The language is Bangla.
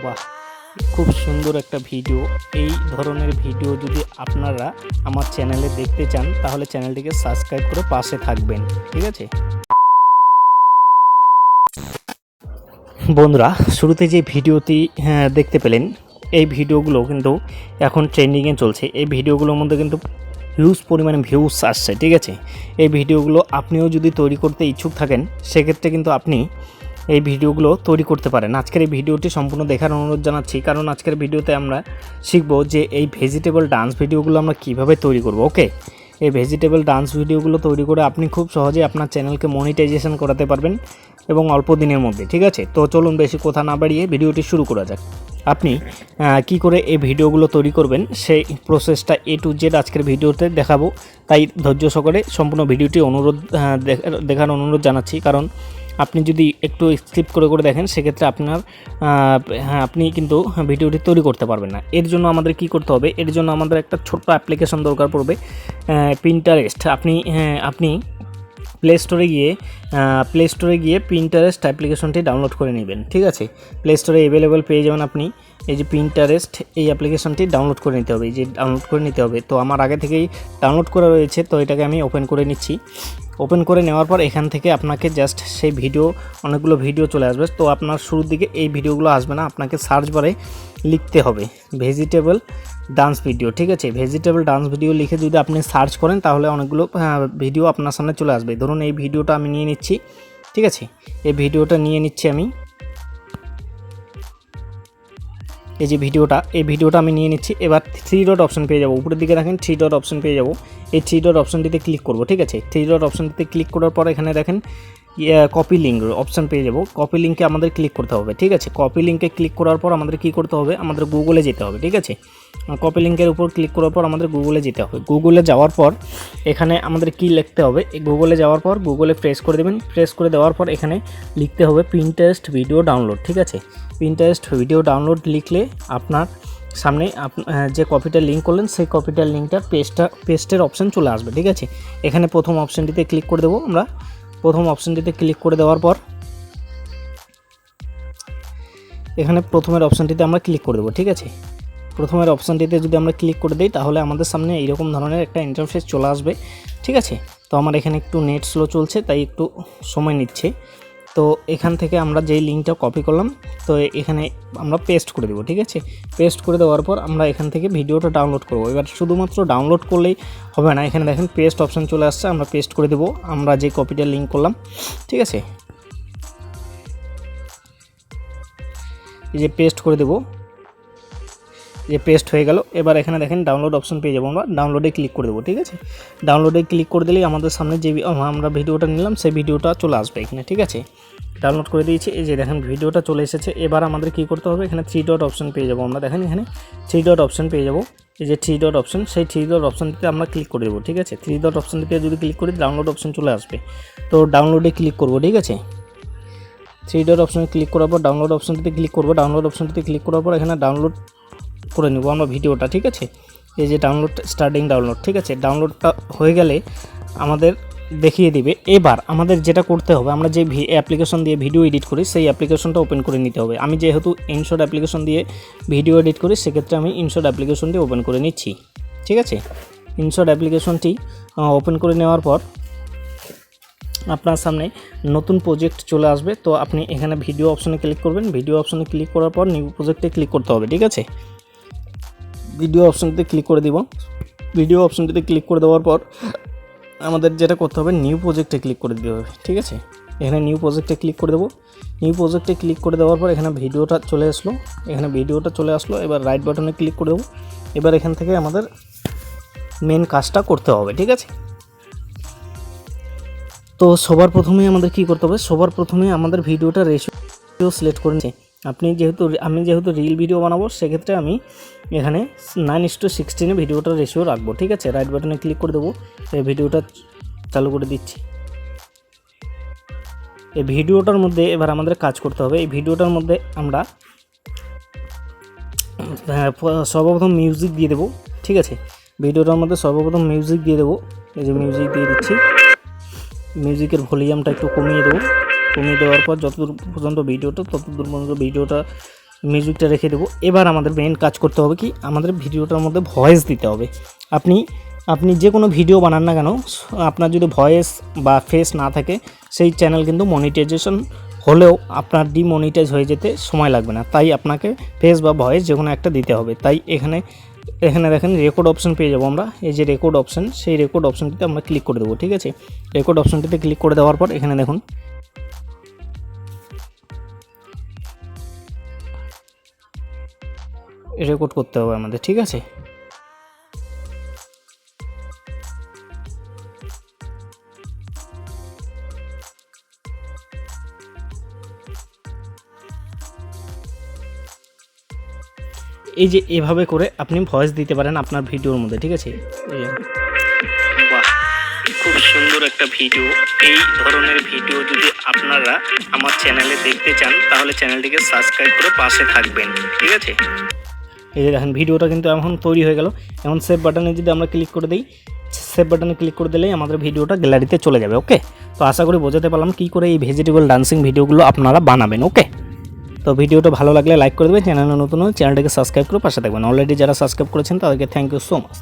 বাহ! খুব সুন্দর একটা ভিডিও। এই ধরনের ভিডিও যদি আপনারা আমার চ্যানেলে দেখতে চান তাহলে চ্যানেলটিকে সাবস্ক্রাইব করে পাশে থাকবেন। ঠিক আছে? বন্ধুরা, শুরুতে যে ভিডিওটি দেখতে পেলেন, এই ভিডিওগুলো কিন্তু এখন ট্রেন্ডিংয়ে চলছে। এই ভিডিওগুলোর মধ্যে কিন্তু হিউজ পরিমাণে ভিউজ আসছে। ঠিক আছে? এই ভিডিওগুলো আপনিও যদি তৈরি করতে ইচ্ছুক থাকেন সেক্ষেত্রে কিন্তু আপনি এই ভিডিওগুলো তৈরি করতে পারেন। আজকের এই ভিডিওটি সম্পূর্ণ দেখার অনুরোধ জানাচ্ছি, কারণ আজকের ভিডিওতে আমরা শিখব যে এই ভেজিটেবল ডান্স ভিডিওগুলো আমরা কিভাবে তৈরি করব। ওকে, এই ভেজিটেবল ডান্স ভিডিওগুলো তৈরি করে আপনি খুব সহজেই আপনার চ্যানেলকে মনিটাইজেশন করাতে পারবেন এবং অল্প দিনের মধ্যে। ঠিক আছে? তো চলুন বেশি কথা না বাড়িয়ে ভিডিওটি শুরু করা যাক। আপনি কি করে এই ভিডিওগুলো তৈরি করবেন সেই প্রসেসটা A to Z আজকের ভিডিওতে দেখাবো, তাই ধৈর্য সহকারে সম্পূর্ণ ভিডিওটি দেখার অনুরোধ জানাচ্ছি। কারণ আপনি যদি একটু স্কিপ করে দেখেন সেক্ষেত্রে আপনি কিন্তু ভিডিওটি তৈরি করতে পারবেন না। এর জন্য আমাদের কি করতে হবে? এর জন্য আমাদের একটা ছোট্ট অ্যাপ্লিকেশন দরকার পড়বে, পিন্টারেস্ট। আপনি প্লে স্টোরে গিয়ে পিন্টারেস্ট অ্যাপ্লিকেশনটি ডাউনলোড করে নেবেন। ঠিক আছে? প্লে স্টোরে অ্যাভেলেবেল পেয়ে যাবেন আপনি। এই যে পিন্টারেস্ট, এই অ্যাপ্লিকেশনটি ডাউনলোড করে নিতে হবে। এই যে ডাউনলোড করে নিতে হবে, তো আমার আগে থেকেই ডাউনলোড করা রয়েছে, তো এটাকে আমি ওপেন করে নিচ্ছি। ওপেন করে নেওয়ার পর এখান থেকে আপনাকে জাস্ট সেই অনেকগুলো ভিডিও চলে আসবে। তো আপনার শুরুর দিকে এই ভিডিওগুলো আসবে না, আপনাকে সার্চ বারে লিখতে হবে ভেজিটেবল ডান্স ভিডিও। ঠিক আছে? ভেজিটেবল ডান্স ভিডিও লিখে যদি আপনি সার্চ করেন তাহলে অনেকগুলো ভিডিও আপনার সামনে চলে আসবে। ধরুন এই ভিডিওটা আমি নিয়ে নিচ্ছি। ঠিক আছে? এই ভিডিওটা নিয়ে নিচ্ছি আমি। এই ভিডিওটা আমি নিয়ে নিচ্ছি। এবার 3 ডট অপশন পেয়ে যাবো, উপরের দিকে দেখেন 3 ডট অপশন পেয়ে যাবো। এই 3 ডট অপশনটিতে ক্লিক করব। ঠিক আছে? 3 ডট অপশনটিতে ক্লিক করার পর এখানে দেখেন কপি লিঙ্ক অপশন পেয়ে যাবো। কপি লিঙ্কে আমাদের ক্লিক করতে হবে। ঠিক আছে? কপি লিঙ্কে ক্লিক করার পর আমাদের কি করতে হবে? আমাদের গুগলে যেতে হবে। ঠিক আছে? কপি লিঙ্কের উপর ক্লিক করার পর আমাদের গুগলে যেতে হবে। গুগলে যাওয়ার পর এখানে আমাদের কি লিখতে হবে? গুগলে যাওয়ার পর গুগলে প্রেস করে দেবেন। প্রেস করে দেওয়ার পর এখানে লিখতে হবে পিন্টারেস্ট ভিডিও ডাউনলোড। ঠিক আছে? পিন্টারেস্ট ভিডিও ডাউনলোড লিখলে আপনার সামনে যে কপিটার লিঙ্ক করলেন সেই কপিটার লিঙ্কটার পেস্টের অপশান চলে আসবে। ঠিক আছে? এখানে প্রথম অপশানটিতে ক্লিক করে দেবো আমরা। প্রথম অপশানটিতে ক্লিক করে দেওয়ার পর এখানে প্রথমের অপশানটিতে আমরা ক্লিক করে দেবো। ঠিক আছে? প্রথমের অপশানটিতে যদি আমরা ক্লিক করে দিই তাহলে আমাদের সামনে এইরকম ধরনের একটা ইন্টারফেস চলে আসবে। ঠিক আছে? তো আমার এখানে একটু নেট স্লো চলছে তাই একটু সময় নিচ্ছে। তো এখান থেকে আমরা যেই লিঙ্কটা কপি করলাম তো এখানে আমরা পেস্ট করে দেবো। ঠিক আছে? পেস্ট করে দেওয়ার পর আমরা এখান থেকে ভিডিওটা ডাউনলোড করব। এবার শুধুমাত্র ডাউনলোড করলেই হবে না, এখানে দেখেন পেস্ট অপশান চলে আসছে। আমরা পেস্ট করে দেবো আমরা যে কপিটা লিঙ্ক করলাম। ঠিক আছে? এই যে পেস্ট করে দেবো, যে পেস্ট হয়ে গেল। এবার এখানে দেখেন ডাউনলোড অপশন পেয়ে যাবো, আমরা ডাউনলোডে ক্লিক করে দেবো। ঠিক আছে? ডাউনলোডে ক্লিক করে দিলেই আমাদের সামনে যে আমরা ভিডিওটা নিলাম সেই ভিডিওটা চলে আসবে এখানে। ঠিক আছে? ডাউনলোড করে দিয়েছি। এই যে দেখেন ভিডিওটা চলে এসেছে। এবার আমাদের কি করতে হবে? এখানে 3 ডট অপশন পেয়ে যাবো আমরা। দেখেন এখানে 3 ডট অপশন পেয়ে যাবো। এই যে 3 ডট অপশন, সেই 3 ডট অপশনটিতে আমরা ক্লিক করে দেবো। ঠিক আছে? 3 ডট অপশনটিতে যদি ক্লিক করি ডাউনলোড অপশন চলে আসবে। তো ডাউনলোডে ক্লিক করবো। ঠিক আছে? 3 ডট অপশনে ক্লিক করার পর ডাউনলোড অপশনটিতে ক্লিক করবো। ডাউনলোড অপশনটিতে ক্লিক করার পর এখানে ডাউনলোড করে নেব আমরা ভিডিওটা। ঠিক আছে? এই যে ডাউনলোড। ঠিক আছে? ডাউনলোডটা হয়ে গেলে আমাদের দেখিয়ে দিবে। এবার আমাদের যেটা করতে হবে, আমরা যে অ্যাপ্লিকেশন দিয়ে ভিডিও এডিট করি সেই অ্যাপ্লিকেশনটা ওপেন করে নিতে হবে। আমি যেহেতু ইনশট অ্যাপ্লিকেশন দিয়ে ভিডিও এডিট করি সেক্ষেত্রে আমি ইনশট অ্যাপ্লিকেশনটি ওপেন করে নিচ্ছি। ঠিক আছে? ইনশট অ্যাপ্লিকেশনটি ওপেন করে নেওয়ার পর আপনার সামনে নতুন প্রজেক্ট চলে আসবে। তো আপনি এখানে ভিডিও অপশনে ক্লিক করবেন। ভিডিও অপশনে ক্লিক করার পর নিউ প্রজেক্টে ক্লিক করতে হবে। ঠিক আছে? ভিডিও অপশনটিতে ক্লিক করে দিব। ভিডিও অপশনটিতে ক্লিক করে দেওয়ার পর আমাদের যেটা করতে হবে নিউ প্রজেক্টে ক্লিক করে দিতে হবে। ঠিক আছে? এখানে নিউ প্রজেক্টে ক্লিক করে দেবো। নিউ প্রজেক্টে ক্লিক করে দেওয়ার পর এখানে ভিডিওটা চলে আসলো। এবার রাইট বাটনে ক্লিক করে দেবো। এবার এখান থেকে আমাদের মেন কাজটা করতে হবে। ঠিক আছে? তো সবার প্রথমে আমাদের কি করতে হবে? সবার প্রথমে আমাদের ভিডিওটা রেশিও সিলেক্ট করে নিচ্ছি। আমি যেহেতু রিল ভিডিও বানাবো সেক্ষেত্রে আমি এখানে 9:16 ভিডিওটার রেশিও রাখবো। ঠিক আছে? রাইট বাটনে ক্লিক করে দেবো। এই ভিডিওটা চালু করে দিচ্ছি। এই ভিডিওটার মধ্যে এবার আমাদের কাজ করতে হবে। এই ভিডিওটার মধ্যে আমরা সর্বপ্রথম মিউজিক দিয়ে দেবো। ঠিক আছে? ভিডিওটার মধ্যে সর্বপ্রথম মিউজিক দিয়ে দেবো। এই যে মিউজিক দিয়ে দিচ্ছি। মিউজিকের ভলিউমটা একটু কমিয়ে দেবো। কমিয়ে দেওয়ার পর যতদূর পর্যন্ত ভিডিওটা ততদূর পর্যন্ত ভিডিওটা মিউজিকটা রেখে দেবো। এবার আমাদের মেইন কাজ করতে হবে কি, আমাদের ভিডিওটার মধ্যে ভয়েস দিতে হবে। আপনি যে কোনো ভিডিও বানান না কেন, আপনার যদি ভয়েস বা ফেস না থাকে সেই চ্যানেল কিন্তু মনিটাইজেশন হলেও আপনার ডিমনিটাইজ হয়ে যেতে সময় লাগবে না। তাই আপনাকে ফেস বা ভয়েস যে কোনো একটা দিতে হবে। তাই এখানে দেখেন রেকর্ড অপশন পেয়ে যাবো আমরা। এই যে রেকর্ড অপশন, সেই রেকর্ড অপশনটিতে আমরা ক্লিক করে দেবো। ঠিক আছে, রেকর্ড অপশনটিতে ক্লিক করে দেওয়ার পর এখানে দেখুন রেকর্ড করতে হবে আমাদের। ঠিক আছে, এই যে এভাবে করে আপনি ভয়েস দিতে পারেন আপনার ভিডিওর মধ্যে। ঠিক আছে, এই যে বাহ, খুব সুন্দর একটা ভিডিও। এই ধরনের ভিডিও যদি আপনারা আমার চ্যানেলে দেখতে চান তাহলে চ্যানেলটিকে সাবস্ক্রাইব করে পাশে থাকবেন। ঠিক আছে, এই যে দেখেন ভিডিওটা কিন্তু এখন তৈরি হয়ে গেল। এখন সেভ বাটনে যদি আমরা ক্লিক করে দিই, সেভ বাটনে ক্লিক করে দিলেই আমাদের ভিডিওটা গ্যালারিতে চলে যাবে। ওকে, তো আশা করি বোঝাতে পারলাম কী করে এই ভেজিটেবল ডান্সিং ভিডিওগুলো আপনারা বানাবেন। ওকে, তো ভিডিওটা ভালো লাগলে লাইক করে দেবেন, চ্যানেলে নতুন হলে চ্যানেলটাকে সাবস্ক্রাইব করে পাশে থাকবেন। অলরেডি যারা সাবস্ক্রাইব করেছেন তাদেরকে থ্যাংক ইউ সো মাচ।